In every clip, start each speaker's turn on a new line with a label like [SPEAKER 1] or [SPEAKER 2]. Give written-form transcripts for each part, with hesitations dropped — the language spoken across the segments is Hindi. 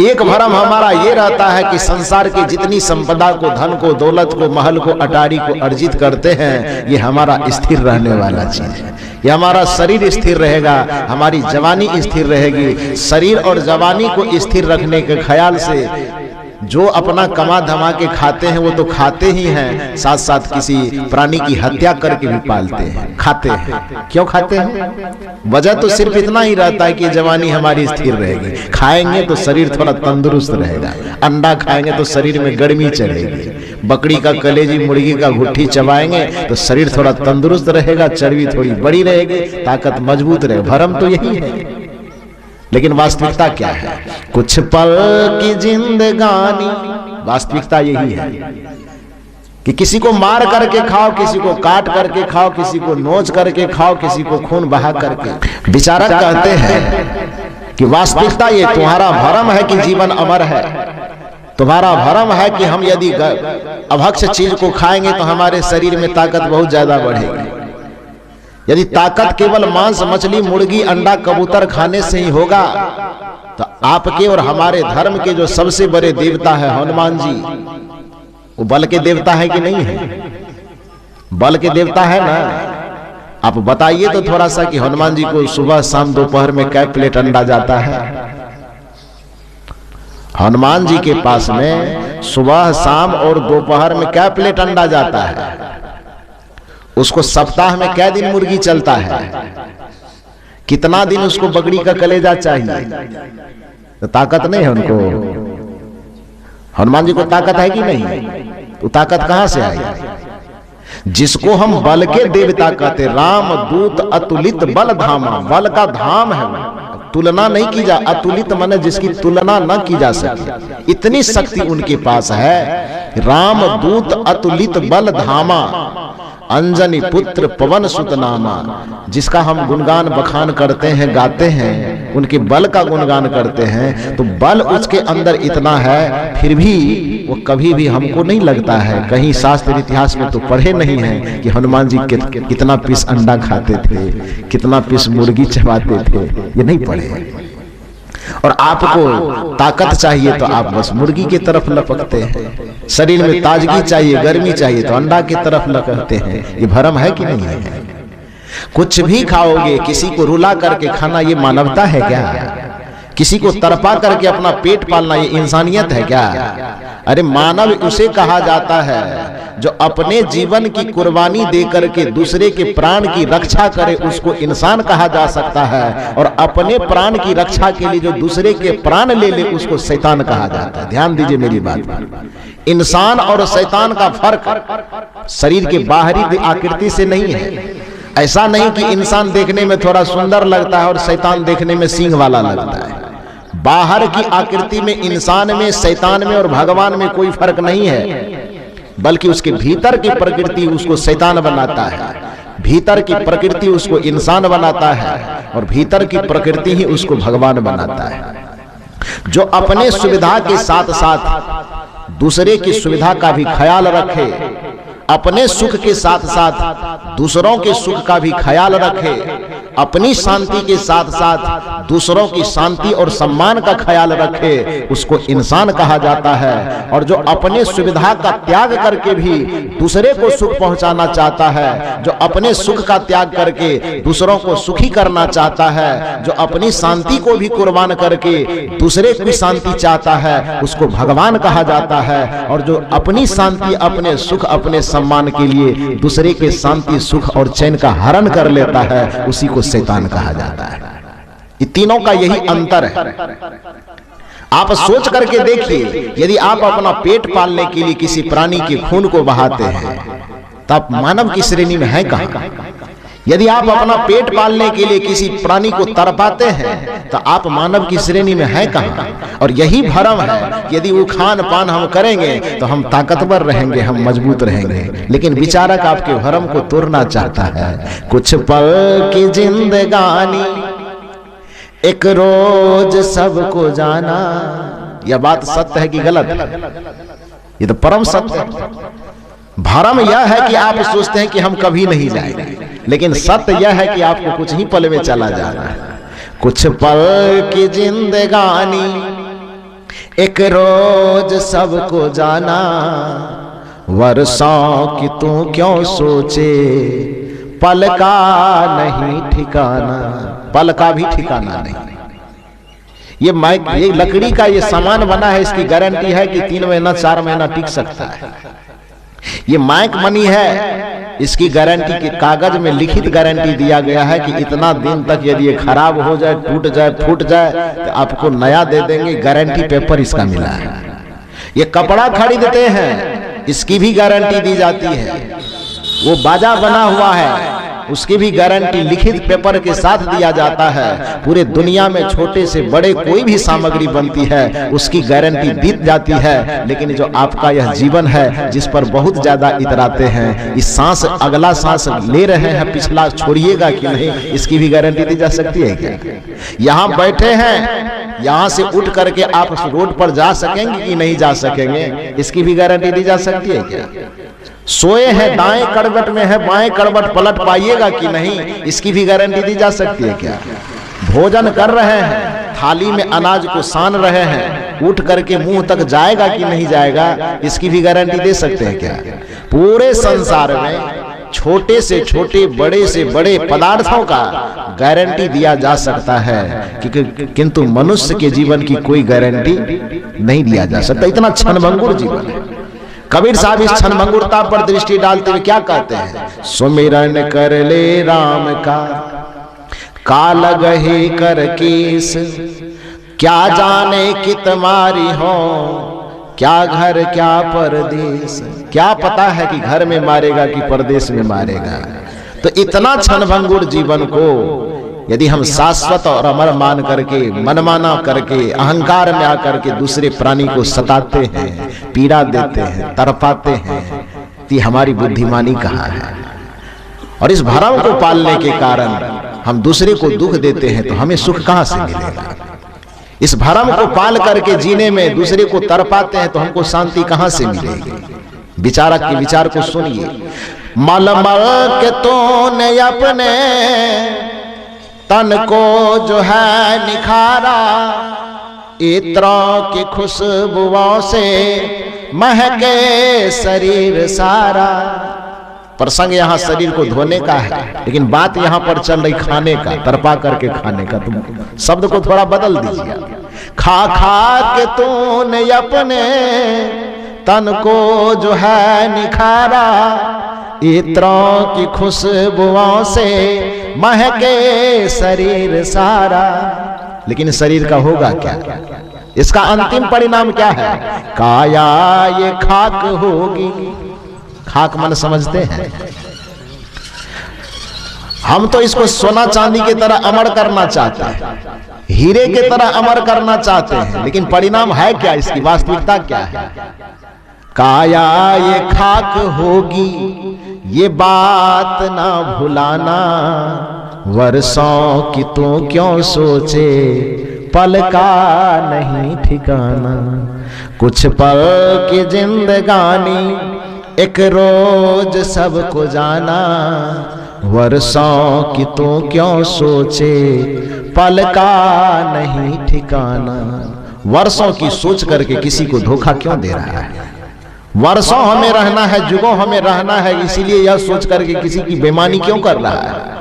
[SPEAKER 1] एक भरम हमारा ये रहता है कि संसार की जितनी संपदा को, धन को, दौलत को, महल को, अटारी को अर्जित करते हैं, ये हमारा स्थिर रहने वाला चीज है। ये हमारा शरीर स्थिर रहेगा, हमारी जवानी स्थिर रहेगी। शरीर और जवानी को स्थिर रखने के ख्याल से जो अपना कमा धमा के खाते हैं वो तो खाते ही हैं, साथ साथ किसी प्राणी की हत्या करके भी पालते हैं, खाते हैं। क्यों खाते हैं? वजह तो सिर्फ इतना ही रहता है कि जवानी हमारी स्थिर रहेगी। खाएंगे तो शरीर थोड़ा तंदुरुस्त रहेगा, अंडा खाएंगे तो शरीर में गर्मी चढ़ेगी, बकरी का कलेजी, मुर्गी का गुट्ठी चबाएंगे तो शरीर थोड़ा तंदुरुस्त रहेगा, चर्बी थोड़ी बड़ी रहेगी, ताकत मजबूत रहेगी। भरम तो यही है, लेकिन वास्तविकता क्या है? कुछ पल की जिंदगानी, वास्तविकता यही है कि किसी को मार करके खाओ, किसी को काट करके खाओ, किसी को नोच करके खाओ, किसी को खून बहा करके। विचारक कहते हैं कि वास्तविकता ये तुम्हारा भरम है कि जीवन अमर है। तुम्हारा भरम है कि हम यदि अभक्ष्य चीज को खाएंगे तो हमारे शरीर में ताकत बहुत ज्यादा बढ़ेगी। यदि ताकत केवल मांस, मछली, मुर्गी, अंडा, कबूतर खाने से ही होगा तो आपके और हमारे धर्म के जो सबसे बड़े देवता है हनुमान जी, वो बल के देवता है कि नहीं है? बल के देवता है ना। आप बताइए तो थोड़ा सा कि हनुमान जी को सुबह शाम दोपहर में कै प्लेट अंडा जाता है? हनुमान जी के पास में सुबह शाम और दोपहर में कै प्लेट अंडा जाता है? उसको सप्ताह में कै दिन मुर्गी चलता है? कितना दिन उसको बकरी का कलेजा चाहिए? तो ताकत नहीं है उनको। हनुमान जी को ताकत है कि नहीं? तो ताकत कहां से आई? जिसको हम बल के देवता कहते, राम दूत अतुलित बल धामा, बल का धाम है, तुलना नहीं की जा। अतुलित माने जिसकी तुलना न की जा सके, इतनी शक्ति उनके पास है। राम दूत अतुलित बल धामा, अंजनी पुत्र पवन सुत नामा, जिसका हम गुणगान बखान करते हैं, गाते हैं, उनके बल का गुणगान करते हैं, तो बल उसके अंदर इतना है, फिर भी वो कभी भी हमको नहीं लगता है, कहीं शास्त्र इतिहास में तो पढ़े नहीं है कि हनुमान जी कितना पीस अंडा खाते थे, कितना पीस मुर्गी चबाते थे, ये नहीं पढ़े। और आपको ताकत चाहिए तो आप बस मुर्गी की तरफ लपकते हैं, शरीर में ताजगी चाहिए, गर्मी चाहिए तो अंडा की तरफ लपकते हैं। ये भरम है कि नहीं है? कुछ भी खाओगे, किसी को रुला करके खाना, ये मानवता है क्या? किसी को तड़पा करके अपना पेट पालना, ये इंसानियत है क्या? अरे मानव उसे कहा जाता है जो अपने जीवन की कुर्बानी दे करके दूसरे के प्राण की रक्षा करे, उसको इंसान कहा जा सकता है। और अपने प्राण की रक्षा के लिए जो दूसरे के प्राण ले ले, उसको शैतान कहा जाता है। ध्यान दीजिए मेरी बात। इंसान और शैतान का फर्क शरीर के बाहरी आकृति से नहीं है। ऐसा नहीं कि इंसान देखने में थोड़ा सुंदर लगता है और शैतान देखने में सींग वाला लगता है। बाहर की आकृति में इंसान में, शैतान में और भगवान में कोई फर्क नहीं है, बल्कि उसके भीतर की प्रकृति उसको शैतान बनाता है, भीतर की प्रकृति उसको इंसान बनाता है, और भीतर की प्रकृति ही उसको भगवान बनाता है। जो अपने सुविधा के साथ साथ दूसरे की सुविधा का भी ख्याल रखे, अपने सुख के साथ साथ दूसरों के सुख का भी ख्याल रखे, अपनी शांति के साथ साथ दूसरों की शांति और सम्मान का ख्याल रखे, उसको इंसान कहा जाता है। और जो अपने सुविधा का त्याग करके भी दूसरे को सुख पहुंचाना चाहता है, जो अपने सुख का त्याग करके दूसरों को सुखी करना चाहता है, जो अपनी शांति को भी कुर्बान करके दूसरे की शांति चाहता है, उसको भगवान कहा जाता है। और जो अपनी शांति, अपने सुख, अपने सम्मान के लिए दूसरे के शांति, सुख और चैन का हरण कर लेता है, उसी को शैतान कहा जाता है। ये तीनों का यही अंतर है। आप सोच करके देखिए, यदि आप अपना पेट पालने के लिए किसी प्राणी के खून को बहाते हैं तो आप मानव की श्रेणी में हैं कहां? यदि आप अपना पेट पालने के लिए किसी प्राणी को तड़पाते हैं तो आप मानव की श्रेणी में हैं कहां? और यही भरम है, यदि वो खान पान हम करेंगे तो हम ताकतवर रहेंगे, हम मजबूत रहेंगे। लेकिन विचारक आपके भरम को तोड़ना चाहता है। कुछ पल की जिंदगानी, एक रोज सबको जाना। यह बात सत्य है कि गलत? ये तो परम सत्य है। भरम यह है कि आप सोचते हैं कि हम कभी नहीं जाएंगे, लेकिन सत्य यह है कि आपको कुछ ही पल में चला जाना है। कुछ पल की जिंदगानी, एक रोज सबको जाना, वर्षों की तू क्यों सोचे, पल का नहीं ठिकाना, पल का भी ठिकाना नहीं। ये माइक, ये लकड़ी का ये सामान बना है, इसकी गारंटी है कि 3 महीना 4 महीना टिक सकता है। ये माइक मनी है, इसकी गारंटी के कागज में लिखित गारंटी दिया गया है कि इतना दिन तक यदि ये खराब हो जाए, टूट जाए, फूट जाए तो आपको नया दे देंगे, गारंटी पेपर इसका मिला है। ये कपड़ा खरीदते हैं, इसकी भी गारंटी दी जाती है। वो बाजा बना हुआ है, उसकी भी गारंटी लिखित पेपर के साथ दिया जाता है। पूरे दुनिया में छोटे से बड़े कोई भी सामग्री बनती है, उसकी गारंटी दी जाती है। लेकिन जो आपका यह जीवन है, जिस पर बहुत ज्यादा इतराते हैं, इस सांस, अगला सांस ले रहे हैं, पिछला छोड़िएगा कि नहीं, इसकी भी गारंटी दी जा सकती है क्या? यहाँ बैठे हैं, यहाँ से उठ करके आप रोड पर जा सकेंगे कि नहीं जा सकेंगे, इसकी भी गारंटी दी जा सकती है क्या? सोए हैं, दाएं करवट में है, बाएं करवट पलट पाइएगा कि नहीं, इसकी भी गारंटी दी जा सकती है क्या? भोजन कर रहे हैं, थाली में अनाज को सान रहे हैं, उठ करके मुंह तक जाएगा कि नहीं जाएगा, इसकी भी गारंटी दे सकते हैं क्या? पूरे संसार में छोटे से छोटे, बड़े से बड़े पदार्थों का गारंटी दिया जा सकता है, किंतु मनुष्य के जीवन की कोई गारंटी नहीं दिया जा सकता। इतना क्षणभंगुर जीवन है। कबीर साहब इस क्षणभंगुरता पर दृष्टि डालते हुए क्या कहते हैं? सुमिरन कर ले राम का, काल गहे कर केस, क्या जाने कि तुम्हारी हो, क्या घर क्या परदेश। क्या पता है कि घर में मारेगा कि परदेश में मारेगा। तो इतना क्षणभंगुर जीवन को यदि हम शाश्वत और अमर मान करके, मनमाना करके, अहंकार में आकर के दूसरे प्राणी को सताते हैं, पीड़ा देते हैं, तड़पाते हैं, तो हमारी बुद्धिमानी कहाँ है? और इस भरम को पालने के कारण हम दूसरे को दुख देते हैं, तो हमें सुख कहाँ से मिलेगा? इस भरम को पाल करके जीने में दूसरे को तड़पाते हैं, तो हमको शांति कहाँ से मिलेगी? विचारक के विचार को सुनिए। मलमल के तूने अपने तन को जो है निखारा, इत्रों की खुशबुओं से महके शरीर सारा। प्रसंग यहाँ शरीर को धोने का है, लेकिन बात यहाँ पर चल रही खाने का, तरपा करके खाने का। तुम शब्द को थोड़ा बदल दीजिए। खा खा के तूने अपने तन को जो है निखारा, इत्रों की खुशबुओं से महके शरीर सारा। लेकिन शरीर का होगा क्या? इसका अंतिम परिणाम क्या है? काया ये खाक होगी। खाक मन समझते हैं? हम तो इसको सोना चांदी की तरह अमर करना चाहते हैं, हीरे की तरह अमर करना चाहते हैं, लेकिन परिणाम है क्या? इसकी वास्तविकता क्या है? काया ये खाक होगी, ये बात ना भुलाना, वर्षों की तू क्यों सोचे, पल का नहीं ठिकाना। कुछ पल की जिंदगानी, एक रोज सबको जाना, वर्षों की तू क्यों सोचे, पल का नहीं ठिकाना। वर्षों की सोच करके किसी को धोखा क्यों दे रहा है? वर्षों हमें रहना है, जुगों हमें रहना है, इसीलिए यह सोच करके किसी की बेईमानी क्यों कर रहा है?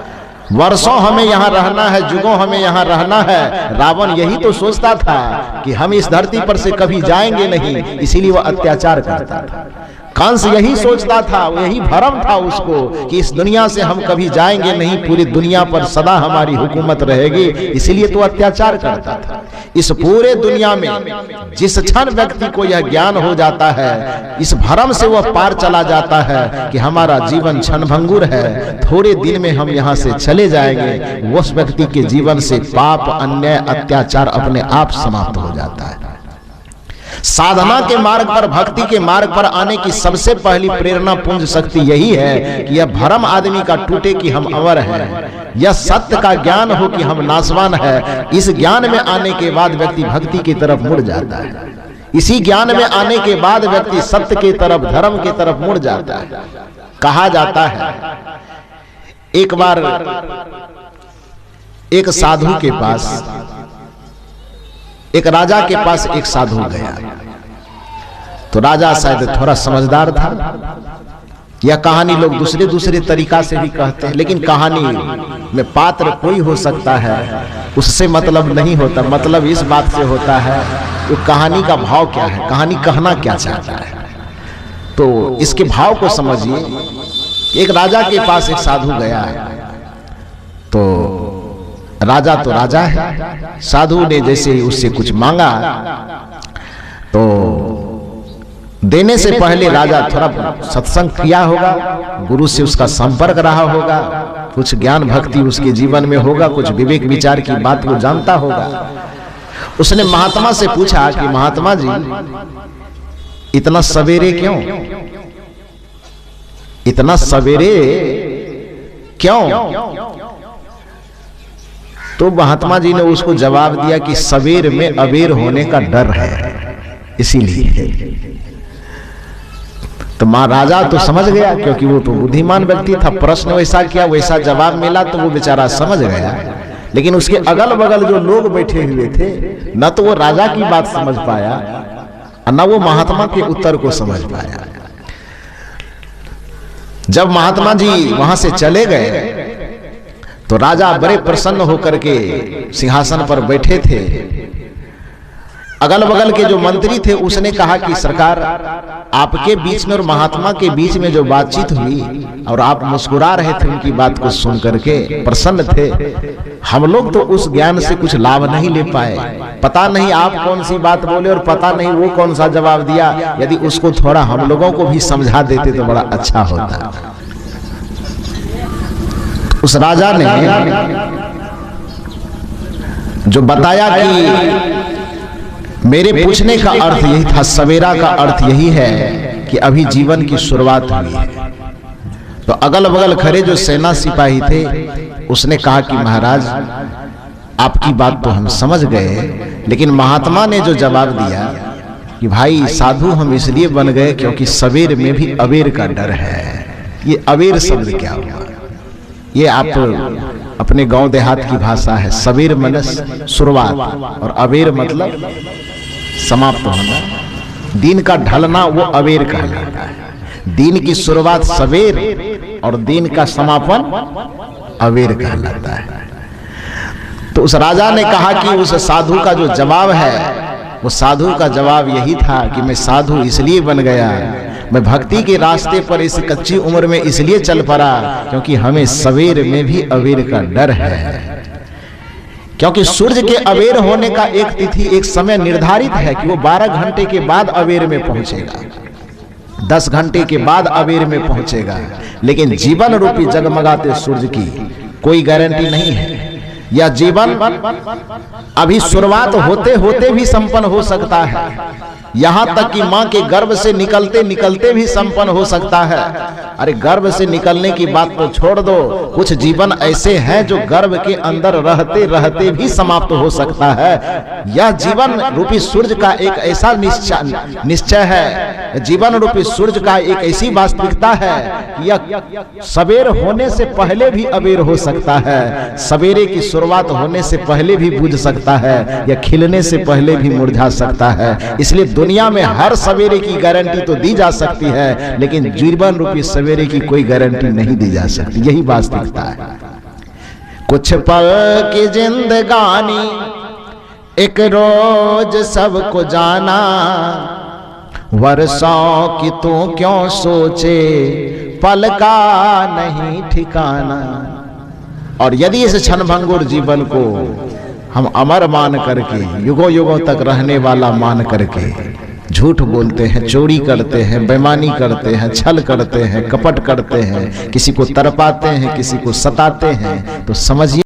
[SPEAKER 1] वर्षों हमें यहाँ रहना है, जुगों हमें यहाँ रहना है। रावण यही तो सोचता था कि हम इस धरती पर से कभी जाएंगे नहीं, इसीलिए वह अत्याचार करता था। कंस यही सोचता था, यही भरम था उसको कि इस दुनिया से हम कभी जाएंगे नहीं, पूरी दुनिया पर सदा हमारी हुकूमत रहेगी, इसीलिए तो अत्याचार करता था। इस पूरे दुनिया में जिस क्षण व्यक्ति को यह ज्ञान हो जाता है, इस भरम से वह पार चला जाता है कि हमारा जीवन क्षणभंगुर है, थोड़े दिन में हम यहाँ से चले जाएंगे, उस व्यक्ति के जीवन से पाप, अन्याय, अत्याचार अपने आप समाप्त हो जाता है। साधना के मार्ग पर, भक्ति के मार्ग पर आने की सबसे पहली प्रेरणा पुंज शक्ति यही है कि यह भरम आदमी का टूटे कि हम अमर हैं, यह सत्य का ज्ञान हो कि हम नाशवान है। इस ज्ञान में आने के बाद व्यक्ति भक्ति की तरफ मुड़ जाता है। इसी ज्ञान में आने के बाद व्यक्ति सत्य की तरफ, धर्म की तरफ मुड़ जाता है। कहा जाता है एक बार एक साधु के पास एक राजा के पास एक साधु गया, तो राजा शायद थोड़ा समझदार था। यह कहानी लोग दूसरे दूसरे तरीका से भी कहते हैं, लेकिन कहानी में पात्र कोई हो सकता है, उससे मतलब नहीं होता। मतलब इस बात से होता है कि कहानी का भाव क्या है, कहानी कहना क्या चाहता है। तो इसके भाव को समझिए। एक राजा के पास एक साधु गया, तो राजा है, साधु ने जैसे ही उससे कुछ मांगा तो देने से पहले राजा थोड़ा सत्संग किया होगा, गुरु से उसका संपर्क रहा होगा, कुछ ज्ञान भक्ति उसके जीवन में होगा, कुछ विवेक विचार की बात वो जानता होगा। उसने महात्मा से पूछा कि महात्मा जी इतना सवेरे क्यों, इतना सवेरे क्यों? तो महात्मा जी ने उसको जवाब दिया कि सवेर में अबेर होने का डर है, इसीलिए। तो महाराजा तो समझ गया, क्योंकि वो तो बुद्धिमान व्यक्ति था, प्रश्न वैसा किया, वैसा जवाब मिला, तो वो बेचारा समझ गया। लेकिन उसके अगल बगल जो लोग बैठे हुए थे, न तो वो राजा की बात समझ पाया और न वो महात्मा के उत्तर को समझ पाया। जब महात्मा जी वहां से चले गए तो राजा बड़े प्रसन्न होकर के सिंहासन पर बैठे थे। अगल बगल के जो मंत्री थे उसने कहा कि सरकार, आपके बीच में और महात्मा के बीच में जो बातचीत हुई और आप मुस्कुरा रहे थे उनकी बात को सुन करके प्रसन्न थे, हम लोग तो उस ज्ञान से कुछ लाभ नहीं ले पाए। पता नहीं आप कौन सी बात बोले और पता नहीं वो कौन सा जवाब दिया। यदि उसको थोड़ा हम लोगों को भी समझा देते तो बड़ा अच्छा होता। उस राजा ने जो बताया कि मेरे पूछने का अर्थ यही था, सवेरा का अर्थ यही है कि अभी जीवन की शुरुआत हुई है। तो अगल बगल खड़े जो सेना सिपाही थे उसने कहा कि महाराज आपकी बात तो हम समझ गए, लेकिन महात्मा ने जो जवाब दिया कि भाई साधु हम इसलिए बन गए क्योंकि सवेर में भी अबेर का डर है। ये अबेर शब्द क्या हुआ? ये आप अपने गांव देहात की भाषा है। सवेर मतलब शुरुआत और अबेर मतलब समाप्त होना, दिन का ढलना, वो अबेर कहलाता है। दिन की शुरुआत सवेर और दिन का समापन अबेर कहलाता है। तो उस राजा ने कहा कि उस साधु का जो जवाब है, वो साधु का जवाब यही था कि मैं साधु इसलिए बन गया, मैं भक्ति के रास्ते पर इस कच्ची उम्र में इसलिए चल पड़ा क्योंकि हमें सवेर में भी अबेर का डर है। क्योंकि सूर्य के अबेर होने का एक तिथि, एक समय निर्धारित है कि वो 12 घंटे के बाद अबेर में पहुंचेगा, 10 घंटे के बाद अबेर में पहुंचेगा। लेकिन जीवन रूपी जगमगाते सूर्य की कोई गारंटी नहीं है। यह जीवन अभी शुरुआत होते होते भी संपन्न हो सकता है, यहां तक कि मां के गर्भ से निकलते निकलते भी संपन्न हो सकता है। अरे गर्भ से निकलने की बात तो छोड़ दो, कुछ जीवन ऐसे हैं जो गर्भ के अंदर रहते रहते भी समाप्त हो सकता है। यह जीवन रूपी सूर्य का एक ऐसा निश्चय है, जीवन रूपी सूर्य का एक ऐसी वास्तविकता है कि यह सवेर होने से पहले भी अबेर हो सकता है, सवेरे की शुरुआत होने से पहले भी बुझ सकता है, या खिलने से पहले भी मुरझा सकता है। इसलिए दुनिया में हर सवेरे की गारंटी तो दी जा सकती है, लेकिन जीवन रूपी सवेरे की कोई गारंटी नहीं दी जा सकती। यही वास्तविकता है। कुछ पल की जिंदगानी एक रोज सबको जाना, वर्षों की तू क्यों सोचे पल का नहीं ठिकाना। और यदि इस क्षणभंगुर जीवन को हम अमर मान करके, युगों युगों तक रहने वाला मान करके झूठ बोलते हैं, चोरी करते हैं, बेईमानी करते हैं, छल करते हैं, कपट करते हैं, किसी को तरपाते हैं, किसी को सताते हैं, तो समझिए